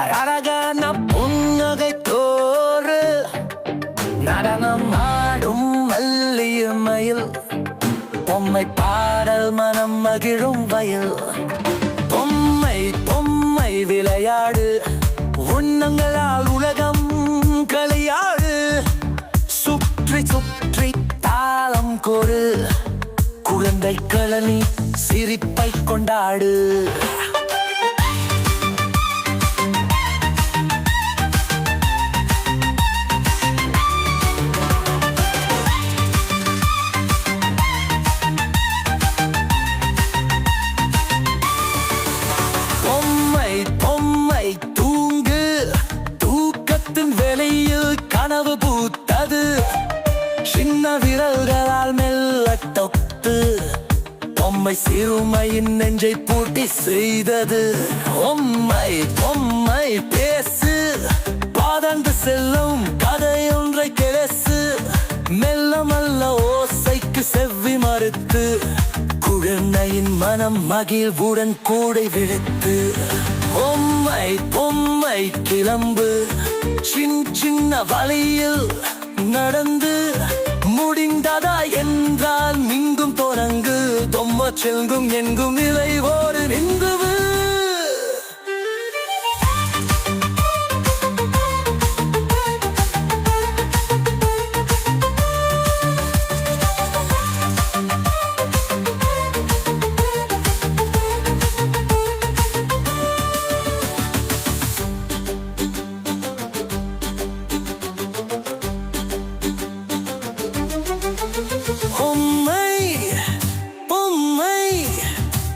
அழகான புன்னகை தோறு நடனம் ஆடும் மல்லிய மயில் பொம்மை பாடல் மனம் மகிழும் வயல் பொம்மை பொம்மை விளையாடு உன்னங்களால் உலகம் களியாடு சுற்றி சுற்றி தாளம் கோரு குழந்தை கழனி சிரிப்பை கொண்டாடு பொம்மை பொம்மை தூங்கு தூக்கத்தின் வெளியில் கனவு பூத்தது சின்ன விரல்களால் மெல்ல தொட்டு பொம்மை சிறுமையின் நெஞ்சை பூட்டி செய்தது பொம்மை பொம்மை பேசு பாதந்து செல்லும் கதையொன்றை கேசு மெல்ல மெல்ல ஓசைக்கு செவ்வி மறுத்து குழந்தையின் மனம் மகிழ்வுடன் கூடை விழுத்து பொம்மை பொம்மை கிளம்பு சின்ன வழியில் நடந்து முடிந்ததா என்றால் மிங்கும் தொடங்கு தொம்ம செல்கும் எங்கும் இலை ஒரு நின்றுவு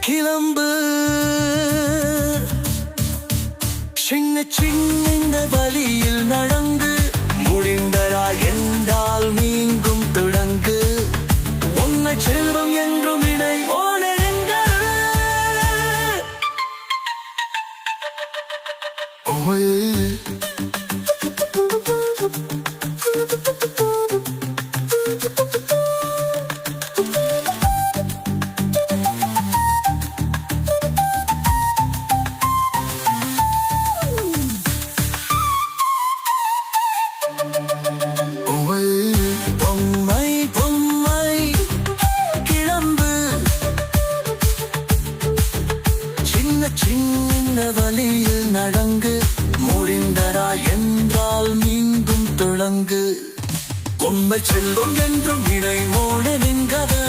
கிளம்பு சின்ன வழியில் நடந்து முடிந்ததா என்றால் மீண்டும் தொடங்கு உன்னை செல்வம் என்றும் இணை பொம்மை பொம்மை கிளம்பு சின்ன வழியில் நடங்கு முடிந்தரா என்றால் மீண்டும் தொடங்கு பொம்மை செல்வம் என்றும் இணை மோட நின்றது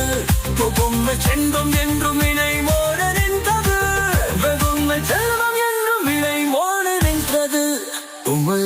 பொம்மை செல்வம் என்றும் இணை மோட நின்றது பொம்மை செல்வம் என்றும் இணை மோட நின்றது பொம்மை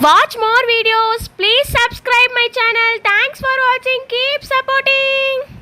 Watch more videos. Please subscribe my channel. Thanks for watching. Keep supporting.